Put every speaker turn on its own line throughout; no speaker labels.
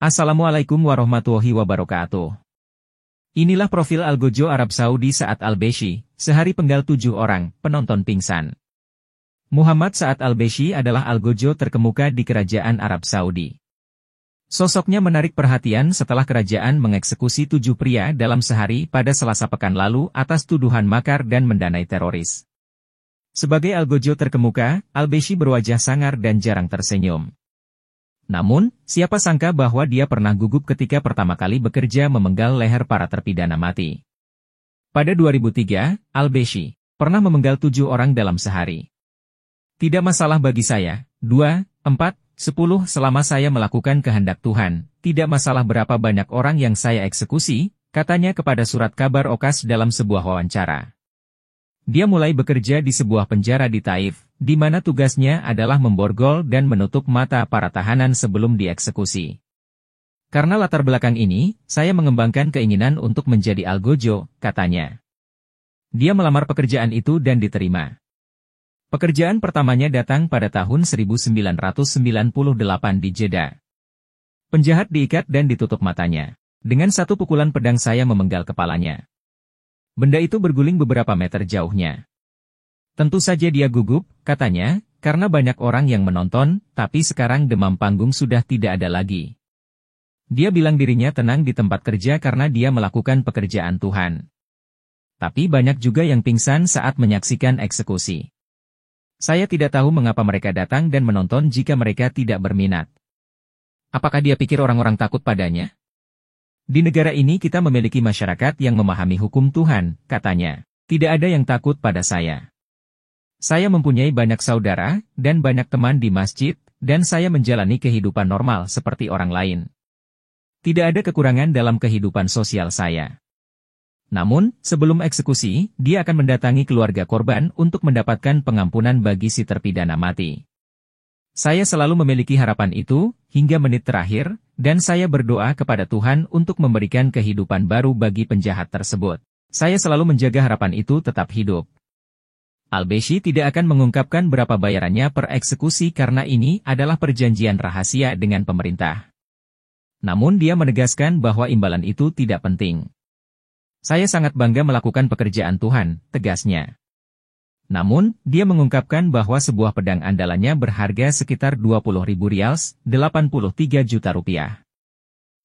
Assalamualaikum warahmatullahi wabarakatuh. Inilah profil Algojo Arab Saudi Saad Al-Beshi, sehari penggal 7 orang, penonton pingsan. Muhammad Saad Al-Beshi adalah algojo terkemuka di Kerajaan Arab Saudi. Sosoknya menarik perhatian setelah kerajaan mengeksekusi 7 pria dalam sehari pada Selasa pekan lalu atas tuduhan makar dan mendanai teroris. Sebagai algojo terkemuka, Al-Beshi berwajah sangar dan jarang tersenyum. Namun, siapa sangka bahwa dia pernah gugup ketika pertama kali bekerja memenggal leher para terpidana mati. Pada 2003, Al-Beshi pernah memenggal 7 orang dalam sehari. Tidak masalah bagi saya, 2, 4, 10 selama saya melakukan kehendak Tuhan, tidak masalah berapa banyak orang yang saya eksekusi, katanya kepada surat kabar Okas dalam sebuah wawancara. Dia mulai bekerja di sebuah penjara di Taif, di mana tugasnya adalah memborgol dan menutup mata para tahanan sebelum dieksekusi. Karena latar belakang ini, saya mengembangkan keinginan untuk menjadi algojo, katanya. Dia melamar pekerjaan itu dan diterima. Pekerjaan pertamanya datang pada tahun 1998 di Jeddah. Penjahat diikat dan ditutup matanya. Dengan satu pukulan pedang saya memenggal kepalanya. Benda itu berguling beberapa meter jauhnya. Tentu saja dia gugup, katanya, karena banyak orang yang menonton, tapi sekarang demam panggung sudah tidak ada lagi. Dia bilang dirinya tenang di tempat kerja karena dia melakukan pekerjaan Tuhan. Tapi banyak juga yang pingsan saat menyaksikan eksekusi. Saya tidak tahu mengapa mereka datang dan menonton jika mereka tidak berminat. Apakah dia pikir orang-orang takut padanya? Di negara ini kita memiliki masyarakat yang memahami hukum Tuhan, katanya. Tidak ada yang takut pada saya. Saya mempunyai banyak saudara, dan banyak teman di masjid, dan saya menjalani kehidupan normal seperti orang lain. Tidak ada kekurangan dalam kehidupan sosial saya. Namun, sebelum eksekusi, dia akan mendatangi keluarga korban untuk mendapatkan pengampunan bagi si terpidana mati. Saya selalu memiliki harapan itu, hingga menit terakhir, dan saya berdoa kepada Tuhan untuk memberikan kehidupan baru bagi penjahat tersebut. Saya selalu menjaga harapan itu tetap hidup. Al-Beshi tidak akan mengungkapkan berapa bayarannya per eksekusi karena ini adalah perjanjian rahasia dengan pemerintah. Namun dia menegaskan bahwa imbalan itu tidak penting. Saya sangat bangga melakukan pekerjaan Tuhan, tegasnya. Namun, dia mengungkapkan bahwa sebuah pedang andalannya berharga sekitar 20.000 rials, 83 juta rupiah.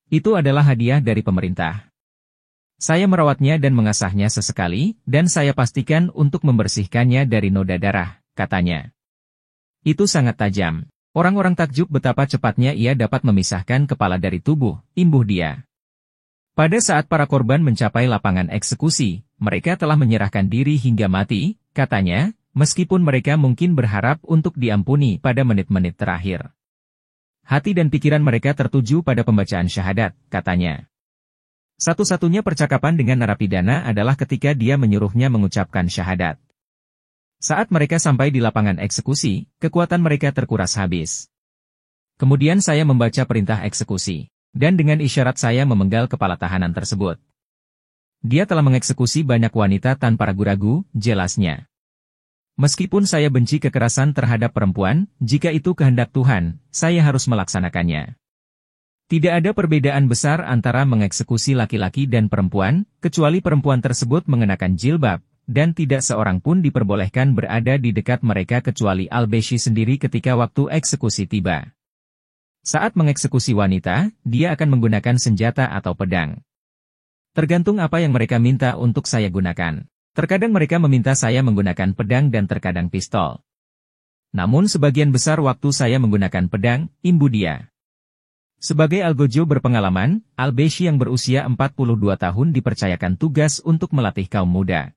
Itu adalah hadiah dari pemerintah. Saya merawatnya dan mengasahnya sesekali, dan saya pastikan untuk membersihkannya dari noda darah, katanya. Itu sangat tajam. Orang-orang takjub betapa cepatnya ia dapat memisahkan kepala dari tubuh, imbuh dia. Pada saat para korban mencapai lapangan eksekusi, mereka telah menyerahkan diri hingga mati, katanya, meskipun mereka mungkin berharap untuk diampuni pada menit-menit terakhir. Hati dan pikiran mereka tertuju pada pembacaan syahadat, katanya. Satu-satunya percakapan dengan narapidana adalah ketika dia menyuruhnya mengucapkan syahadat. Saat mereka sampai di lapangan eksekusi, kekuatan mereka terkuras habis. Kemudian saya membaca perintah eksekusi, dan dengan isyarat saya memenggal kepala tahanan tersebut. Dia telah mengeksekusi banyak wanita tanpa ragu-ragu, jelasnya. Meskipun saya benci kekerasan terhadap perempuan, jika itu kehendak Tuhan, saya harus melaksanakannya. Tidak ada perbedaan besar antara mengeksekusi laki-laki dan perempuan, kecuali perempuan tersebut mengenakan jilbab, dan tidak seorang pun diperbolehkan berada di dekat mereka kecuali Al-Beshi sendiri ketika waktu eksekusi tiba. Saat mengeksekusi wanita, dia akan menggunakan senjata atau pedang. Tergantung apa yang mereka minta untuk saya gunakan. Terkadang mereka meminta saya menggunakan pedang dan terkadang pistol. Namun sebagian besar waktu saya menggunakan pedang, imbu dia. Sebagai algojo berpengalaman, Al-Beshi yang berusia 42 tahun dipercayakan tugas untuk melatih kaum muda.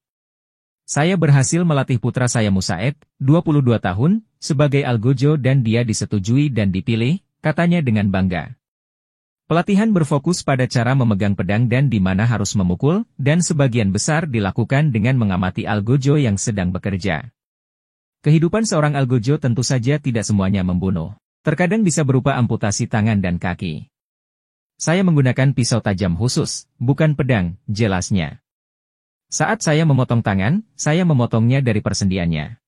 Saya berhasil melatih putra saya Musaeb, 22 tahun, sebagai algojo dan dia disetujui dan dipilih, katanya dengan bangga. Pelatihan berfokus pada cara memegang pedang dan di mana harus memukul, dan sebagian besar dilakukan dengan mengamati algojo yang sedang bekerja. Kehidupan seorang algojo tentu saja tidak semuanya membunuh. Terkadang bisa berupa amputasi tangan dan kaki. Saya menggunakan pisau tajam khusus, bukan pedang, jelasnya. Saat saya memotong tangan, saya memotongnya dari persendiannya.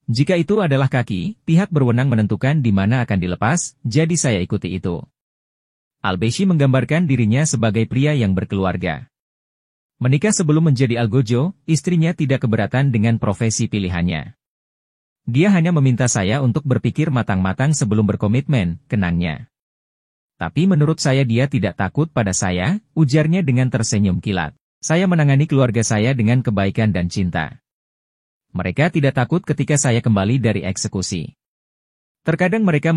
Jika itu adalah kaki, pihak berwenang menentukan di mana akan dilepas, jadi saya ikuti itu. Al-Beshi menggambarkan dirinya sebagai pria yang berkeluarga. Menikah sebelum menjadi algojo, istrinya tidak keberatan dengan profesi pilihannya. Dia hanya meminta saya untuk berpikir matang-matang sebelum berkomitmen, kenangnya. Tapi menurut saya dia tidak takut pada saya, ujarnya dengan tersenyum kilat. Saya menangani keluarga saya dengan kebaikan dan cinta. Mereka tidak takut ketika saya kembali dari eksekusi. Terkadang mereka